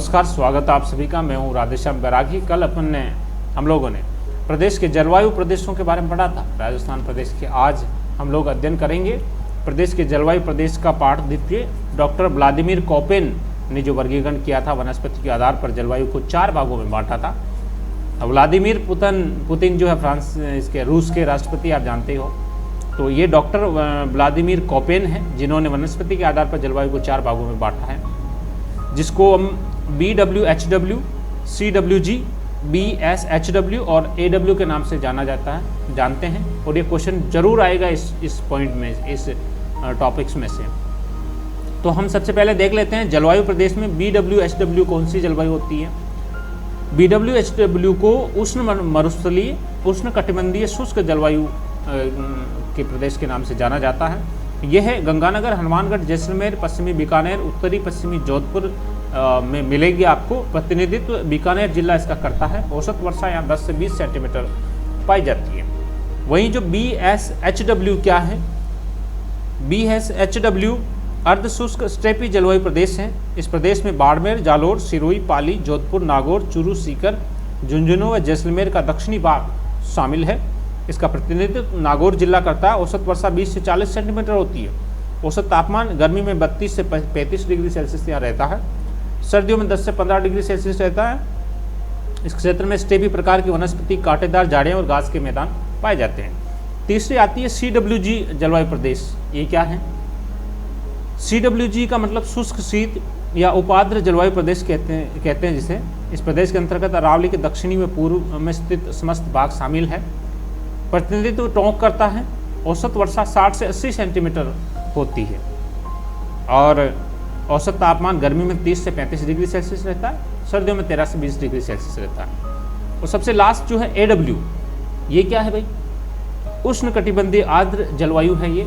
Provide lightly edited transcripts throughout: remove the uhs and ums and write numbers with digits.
नमस्कार, स्वागत है आप सभी का। मैं हूं राधेश्याम बैरागी। कल हम लोगों ने प्रदेश के जलवायु प्रदेशों के बारे में पढ़ा था, राजस्थान प्रदेश के। आज हम लोग अध्ययन करेंगे प्रदेश के जलवायु प्रदेश का पाठ द्वितीय। डॉक्टर व्लादिमीर कोपेन ने जो वर्गीकरण किया था, वनस्पति के आधार पर जलवायु को 4 भागों में बांटा था। व्लादिमीर पुतिन जो है फ्रांस इसके रूस के राष्ट्रपति, आप जानते हो। तो ये डॉक्टर व्लादिमीर कोपेन है जिन्होंने वनस्पति के आधार पर जलवायु को 4 भागों में बांटा है, जिसको हम BWHW, CWG, BSHW और AW के नाम से जानते हैं। और ये क्वेश्चन जरूर आएगा इस पॉइंट में, इस टॉपिक्स में से। तो हम सबसे पहले देख लेते हैं जलवायु प्रदेश में BWHW कौन सी जलवायु होती है। BWHW को उष्ण मरुस्थलीय, उष्ण कटिबंधीय शुष्क जलवायु के प्रदेश के नाम से जाना जाता है। यह है गंगानगर, हनुमानगढ़, जैसलमेर, पश्चिमी बीकानेर, उत्तरी पश्चिमी जोधपुर में मिलेगी आपको। प्रतिनिधित्व बीकानेर जिला इसका करता है। औसत वर्षा यहाँ 10 से 20 सेंटीमीटर पाई जाती है। वहीं जो BSHW क्या है, BSHW अर्ध शुष्क स्टेपी जलवायु प्रदेश है। इस प्रदेश में बाड़मेर, जालोर, सिरोही, पाली, जोधपुर, नागौर, चूरू, सीकर, झुंझुनू व जैसलमेर का दक्षिणी भाग शामिल है। इसका प्रतिनिधित्व नागौर जिला करता है। औसत वर्षा 20 से 40 सेंटीमीटर होती है। औसत तापमान गर्मी में 32 से 35 डिग्री सेल्सियस यहाँ रहता है। सर्दियों में 10 से 15 डिग्री सेल्सियस रहता है। इस क्षेत्र में स्टेपी प्रकार की वनस्पति, कांटेदार झाड़ियाँ और घास के मैदान पाए जाते हैं। तीसरी आती है CWG जलवायु प्रदेश। ये क्या है? CWG का मतलब शुष्क शीत या उपाद्र जलवायु प्रदेश कहते हैं जिसे। इस प्रदेश के अंतर्गत अरावली के दक्षिणी व पूर्व में स्थित समस्त भाग शामिल है। प्रतिनिधित्व टोंक करता है। औसत वर्षा 60 से 80 सेंटीमीटर होती है और औसत तापमान गर्मी में 30 से 35 डिग्री सेल्सियस रहता है। सर्दियों में 13 से 20 डिग्री सेल्सियस रहता है। और सबसे लास्ट जो है AW, ये क्या है भाई? उष्ण कटिबंधीय आर्द्र जलवायु है ये।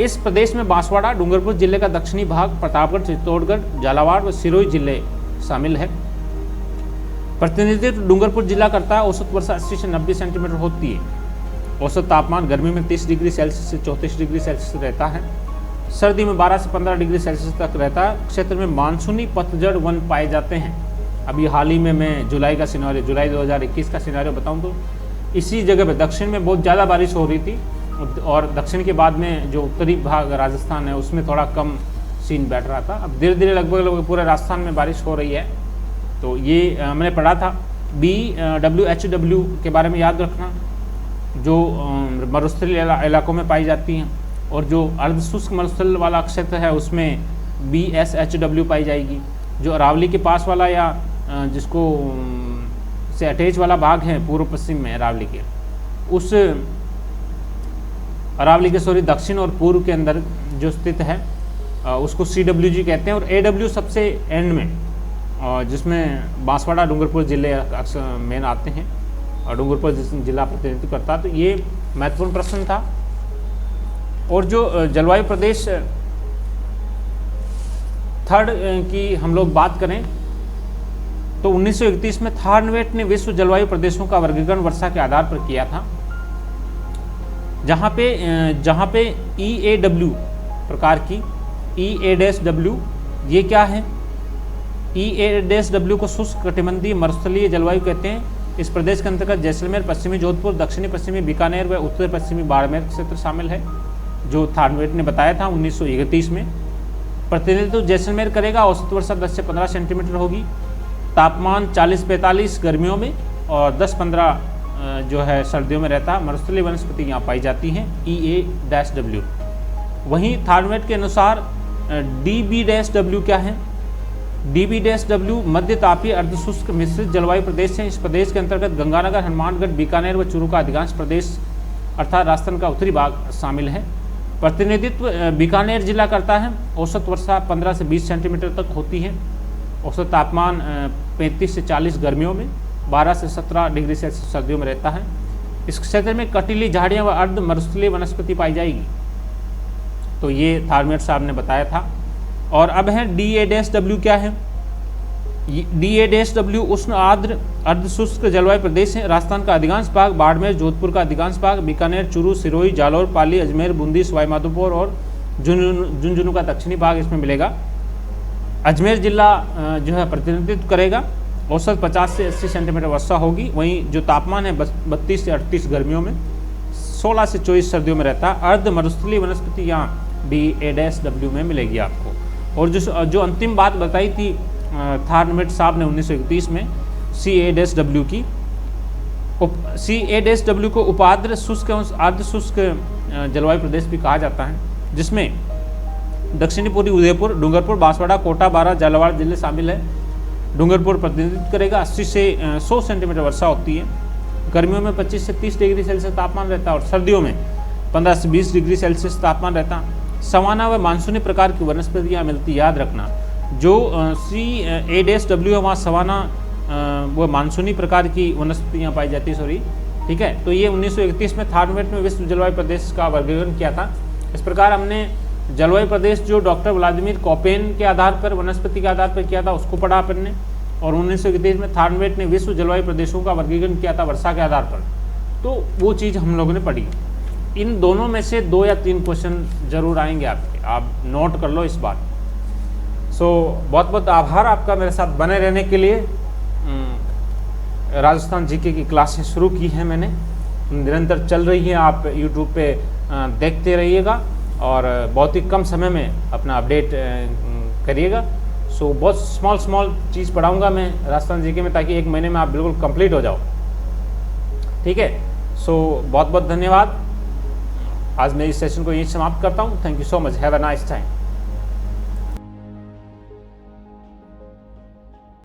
इस प्रदेश में बांसवाड़ा, डूंगरपुर जिले का दक्षिणी भाग, प्रतापगढ़, चित्तौड़गढ़, झालावाड़ व सिरोही जिले शामिल है। प्रतिनिधित्व डूंगरपुर जिला करता है। औसत वर्षा 80 से 90 सेंटीमीटर होती है। औसत तापमान गर्मी में 30 डिग्री सेल्सियस से 34 डिग्री सेल्सियस रहता है। सर्दी में 12 से 15 डिग्री सेल्सियस तक रहता है। क्षेत्र में मानसूनी पतझड़ वन पाए जाते हैं। अभी हाल ही में मैं जुलाई 2021 का सिनेरियो बताऊं तो इसी जगह पर दक्षिण में बहुत ज़्यादा बारिश हो रही थी और दक्षिण के बाद में जो उत्तरी भाग राजस्थान है उसमें थोड़ा कम सीन बैठ रहा था। अब धीरे धीरे लगभग पूरे राजस्थान में बारिश हो रही है। तो ये हमने पढ़ा था। BWHW के बारे में याद रखना, जो मरुस्थलीय इलाकों में पाई जाती हैं। और जो अर्ध शुष्क मरुस्थल वाला क्षेत्र है उसमें BSHW पाई जाएगी। जो अरावली के पास वाला या जिसको से अटैच वाला भाग है पूर्व पश्चिम में अरावली के, उस अरावली के दक्षिण और पूर्व के अंदर जो स्थित है उसको CWG कहते हैं। और AW सबसे एंड में, जिसमें बांसवाड़ा, डूंगरपुर जिले अक्सर मेन आते हैं और डूंगरपुर जिला प्रतिनिधित्व करता है। तो ये महत्वपूर्ण प्रश्न था। और जो जलवायु प्रदेश थर्ड की हम लोग बात करें तो 1931 में थार्नवेट ने विश्व जलवायु प्रदेशों का वर्गीकरण वर्षा के आधार पर किया था, जहाँ पे EAW प्रकार की EA-W, ये क्या है? EA-W को शुष्क कटिबंधीय मरुस्थलीय जलवायु कहते हैं। इस प्रदेश के अंतर्गत जैसलमेर, पश्चिमी जोधपुर, दक्षिणी पश्चिमी बीकानेर व उत्तर पश्चिमी बाड़मेर क्षेत्र शामिल है, जो थार्नवेट ने बताया था 1931 में। प्रतिनिधित्व जैसलमेर करेगा। औसत वर्षा 10 से 15 सेंटीमीटर होगी। तापमान 40-45 गर्मियों में और 10-15 जो है सर्दियों में रहता है। मरुस्थलीय वनस्पति यहाँ पाई जाती हैं, EA-W। वहीं थार्नवेट के अनुसार DB-W क्या है? DB-W मध्य तापीय अर्धशुष्क मिश्रित जलवायु प्रदेश है। इस प्रदेश के अंतर्गत गंगानगर, हनुमानगढ़, बीकानेर व चूरू का अधिकांश प्रदेश अर्थात राजस्थान का उत्तरी भाग शामिल है। प्रतिनिधित्व बीकानेर जिला करता है। औसत वर्षा 15 से 20 सेंटीमीटर तक होती है। औसत तापमान 35 से 40 गर्मियों में, 12 से 17 डिग्री सेल्सियस सर्दियों में रहता है। इस क्षेत्र में कटीली झाड़ियाँ व अर्ध मरुस्थलीय वनस्पति पाई जाएगी। तो ये थार्नवेट साहब ने बताया था। और अब है DA-W क्या है? DA-W उष्ण आर्द्र अर्धशुष्क जलवायु प्रदेश है। राजस्थान का अधिकांश भाग, बाड़मेर, जोधपुर का अधिकांश भाग, बीकानेर, चूरू, सिरोही, जालौर, पाली, अजमेर, बूंदी, सवाई माधोपुर और झुंझुनू का दक्षिणी भाग इसमें मिलेगा। अजमेर जिला जो है प्रतिनिधित्व करेगा। औसत 50 से 80 सेंटीमीटर वर्षा होगी। वहीं जो तापमान है 32 से 38 गर्मियों में, 16 से 24 सर्दियों में रहता है। अर्ध मरुस्थलीय वनस्पति यहाँ DA-W में मिलेगी आपको। और जो अंतिम बात बताई थी थारनवेट साहब ने 1931 में CA-W की, CA-W को उपार्द्र शुष्क एवं अर्ध शुष्क जलवायु प्रदेश भी कहा जाता है, जिसमें दक्षिणी पूर्वी उदयपुर, डूंगरपुर, बांसवाड़ा, कोटा, बारां, झालावाड़ जिले शामिल है। डूंगरपुर प्रतिनिधित्व करेगा। 80 से 100 सेंटीमीटर वर्षा होती है। गर्मियों में 25 से 30 डिग्री सेल्सियस तापमान रहता है और सर्दियों में 15 से 20 डिग्री सेल्सियस तापमान रहता है। सवाना व मानसूनी प्रकार की वनस्पतियाँ मिलती, याद रखना। जो CA-W है वहाँ सवाना वो मानसूनी प्रकार की वनस्पतियाँ पाई जाती है, सॉरी, ठीक है। तो ये 1931 में थारनवेट में विश्व जलवायु प्रदेश का वर्गीकरण किया था। इस प्रकार हमने जलवायु प्रदेश जो डॉक्टर व्लादिमीर कोपेन के आधार पर, वनस्पति के आधार पर किया था, उसको पढ़ा अपन ने। और 1931 में थारनवेट ने विश्व जलवायु प्रदेशों का वर्गीकरण किया था वर्षा के आधार पर, तो वो चीज़ हम लोगों ने पढ़ी। इन दोनों में से 2 या 3 क्वेश्चन जरूर आएंगे आपके, आप नोट कर लो इस बात। सो बहुत बहुत आभार आपका मेरे साथ बने रहने के लिए। राजस्थान जीके की क्लासेस शुरू की हैं मैंने, निरंतर चल रही है। आप यूट्यूब पे देखते रहिएगा और बहुत ही कम समय में अपना अपडेट करिएगा। सो बहुत स्मॉल चीज़ पढ़ाऊंगा मैं राजस्थान जीके में, ताकि 1 महीने में आप बिल्कुल कंप्लीट हो जाओ, ठीक है। सो बहुत बहुत धन्यवाद। आज मैं इस सेशन को यहीं समाप्त करता हूँ। Thank you so much. Have a nice time.